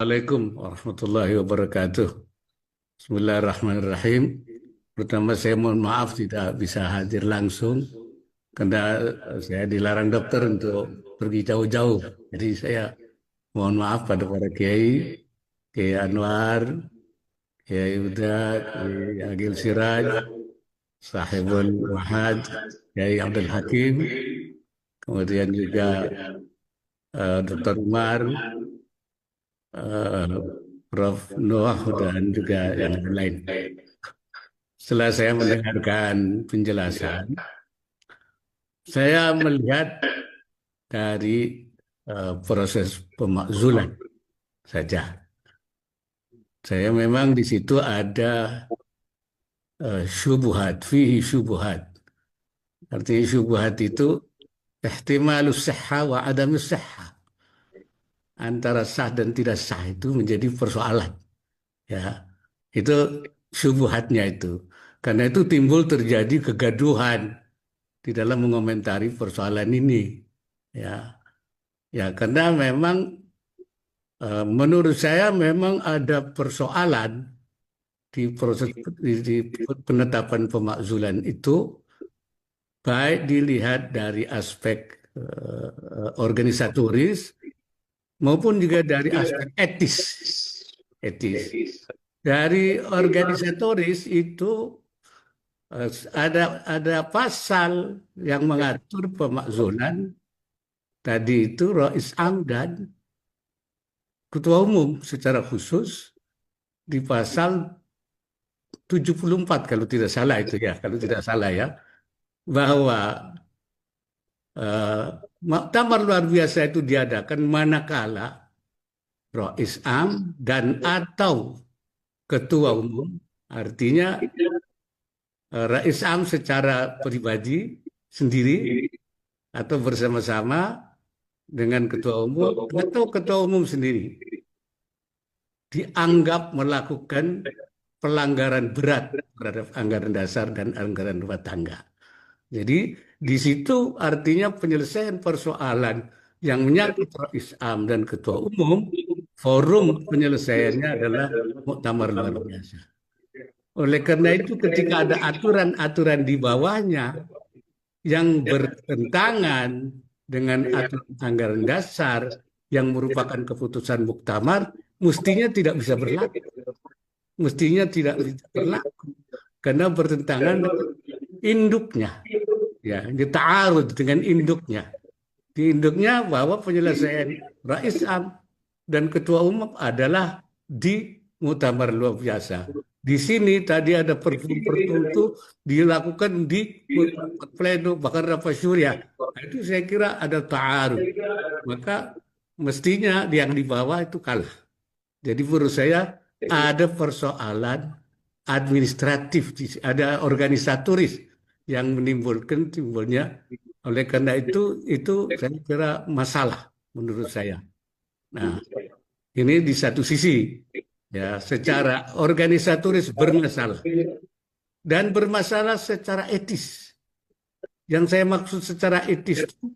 Assalamualaikum warahmatullahi wabarakatuh. Bismillahirrahmanirrahim. Pertama saya mohon maaf tidak bisa hadir langsung karena saya dilarang dokter untuk pergi jauh-jauh. Jadi saya mohon maaf pada para kiai, Kiai Anwar, Kiai Uda, Kiai Agil Siraj, Sahibul Wahad, Kiai Abdul Hakim, kemudian juga Dr. Umar, eh, Prof. Noah dan juga yang lain. Setelah saya mendengarkan penjelasan, saya melihat dari proses pemakzulan saja. Saya memang di situ ada syubuhat, fihi syubuhat. Artinya syubuhat itu ihtimalus sihha wa adamus sihha. Antara sah dan tidak sah itu menjadi persoalan. Ya, itu syubuhatnya itu. Karena itu timbul terjadi kegaduhan di dalam mengomentari persoalan ini. Ya, ya karena memang menurut saya memang ada persoalan di proses di penetapan pemakzulan itu baik dilihat dari aspek organisatoris maupun juga dari aspek etis. Etis. Dari organisatoris itu ada pasal yang mengatur pemakzulan tadi itu Rais Am dan Ketua Umum secara khusus di pasal 74 kalau tidak salah itu ya, kalau tidak salah ya, bahwa eh, muktamar luar biasa itu diadakan manakala Rais Am dan atau Ketua Umum, artinya Rais Am secara pribadi sendiri atau bersama-sama dengan Ketua Umum atau Ketua Umum sendiri dianggap melakukan pelanggaran berat terhadap anggaran dasar dan anggaran rumah tangga. Jadi di situ artinya penyelesaian persoalan yang menyangkut Rais Am dan Ketua Umum, forum penyelesaiannya adalah muktamar luar biasa. Oleh karena itu ketika ada aturan-aturan di bawahnya yang bertentangan dengan aturan anggaran dasar yang merupakan keputusan muktamar, mestinya tidak bisa berlaku. Mestinya tidak bisa berlaku karena bertentangan dengan induknya. Ya, dita'arud dengan induknya. Di induknya bahwa penyelesaian Rais Am dan Ketua Umum adalah di muktamar luar biasa. Di sini tadi ada perpu-perpu itu dilakukan di pleno bahkan rapat syuriah. Nah, itu saya kira ada ta'arud. Maka mestinya yang di bawah itu kalah. Jadi menurut saya ada persoalan administratif, ada organisatoris yang menimbulkan timbulnya. Oleh karena itu saya kira masalah menurut saya. Nah, ini di satu sisi ya secara organisatoris bermasalah dan bermasalah secara etis. Yang saya maksud secara etis itu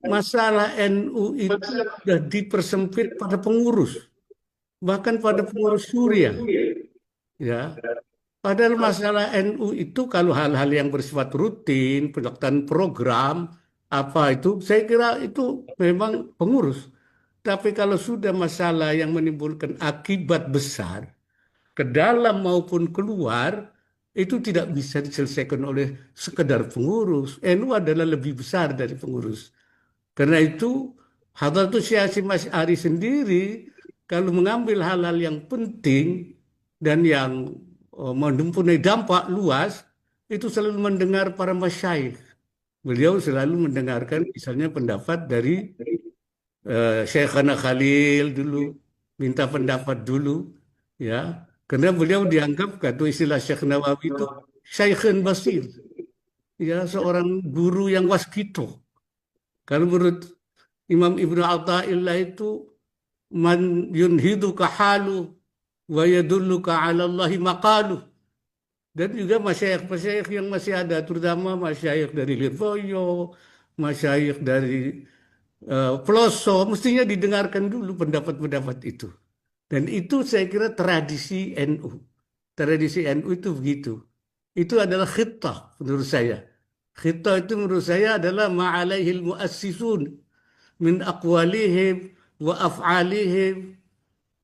masalah NU itu sudah dipersempit pada pengurus, bahkan pada pengurus Suriah. Ya, padahal masalah NU itu kalau hal-hal yang bersifat rutin, pelaksanaan program, apa itu, saya kira itu memang pengurus. Tapi kalau sudah masalah yang menimbulkan akibat besar, ke dalam maupun keluar, itu tidak bisa diselesaikan oleh sekedar pengurus. NU adalah lebih besar dari pengurus. Karena itu, Hadratus Syekh Hasyim Asy'ari sendiri, kalau mengambil hal-hal yang penting dan yang mempunyai dampak luas, itu selalu mendengar para masyayikh. Beliau selalu mendengarkan misalnya pendapat dari Syekhana Khalil dulu, minta pendapat dulu, ya. Karena beliau dianggap, kata istilah Syekh Nawawi itu, Syekhun Basir, ya, seorang guru yang waskito. Kalau menurut Imam Ibnu Athaillah itu, man yunhiduka halu wa yadulluka ala Allahi maqalu. Dan juga masyayikh-masyayikh yang masih ada, terutama masyayikh dari Lirboyo, masyayikh dari Peloso, mestinya didengarkan dulu pendapat-pendapat itu. Dan itu saya kira tradisi NU. Tradisi NU itu begitu. Itu adalah khitah menurut saya. Khitah itu menurut saya adalah ma'alaihil muassisun min aqwalihim wa af'alihim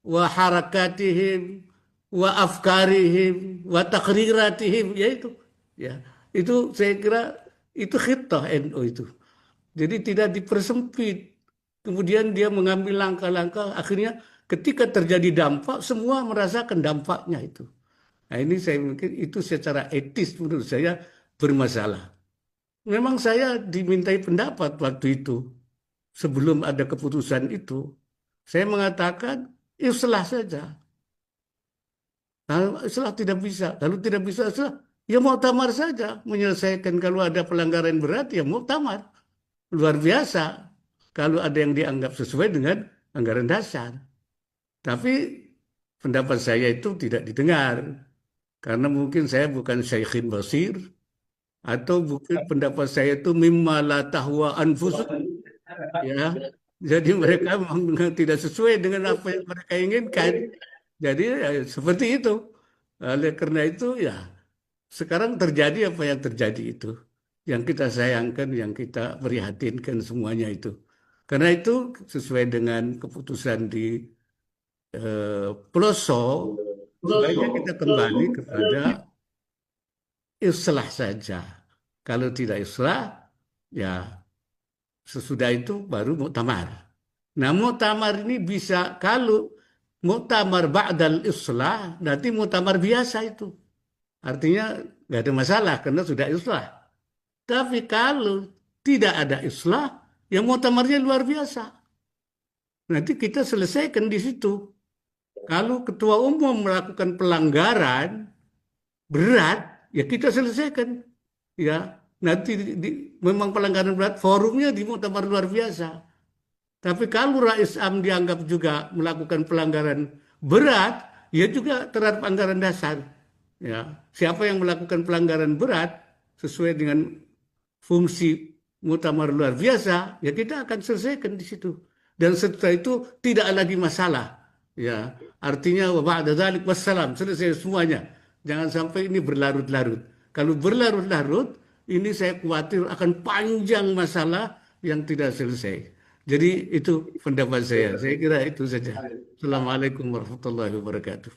wa harakatihim wa afkarihim wa takriratihim, yaitu ya itu saya kira itu khitah NU itu. Jadi tidak dipersempit. Kemudian dia mengambil langkah-langkah, akhirnya ketika terjadi dampak semua merasakan dampaknya itu. Nah, ini saya mungkin itu secara etis menurut saya bermasalah. Memang saya dimintai pendapat waktu itu sebelum ada keputusan itu. Saya mengatakan islah saja. Kalau islah tidak bisa, kalau tidak bisa islah, ya muktamar saja menyelesaikan. Kalau ada pelanggaran berat ya muktamar. Luar biasa kalau ada yang dianggap sesuai dengan anggaran dasar. Tapi pendapat saya itu tidak didengar karena mungkin saya bukan Syekhin Basir atau mungkin pendapat saya itu mimma la tahwa anfusuk, ya. Jadi mereka memang tidak sesuai dengan apa yang mereka inginkan. Jadi ya, seperti itu. Oleh karena itu ya sekarang terjadi apa yang terjadi itu. Yang kita sayangkan, yang kita prihatinkan semuanya itu. Karena itu sesuai dengan keputusan di pelosok, sebaiknya kita kembali kepada islah saja. Kalau tidak islah, ya sesudah itu baru muktamar. Nah, muktamar ini bisa kalau muktamar ba'dal islah, nanti muktamar biasa itu. Artinya nggak ada masalah karena sudah islah. Tapi kalau tidak ada islah, ya muktamarnya luar biasa. Nanti kita selesaikan di situ. Kalau ketua umum melakukan pelanggaran berat, ya kita selesaikan. Ya, nanti memang pelanggaran berat, forumnya di muktamar luar biasa. Tapi kalau Rais Am dianggap juga melakukan pelanggaran berat, ya juga terhadap anggaran dasar. Ya, siapa yang melakukan pelanggaran berat sesuai dengan fungsi muktamar luar biasa, ya kita akan selesaikan di situ. Dan setelah itu tidak lagi masalah. Ya, artinya wa ba'da dzalik wassalam, selesai semuanya. Jangan sampai ini berlarut-larut. Kalau berlarut-larut, ini saya khawatir akan panjang masalah yang tidak selesai. Jadi itu pendapat saya. Saya kira itu saja. Assalamualaikum warahmatullahi wabarakatuh.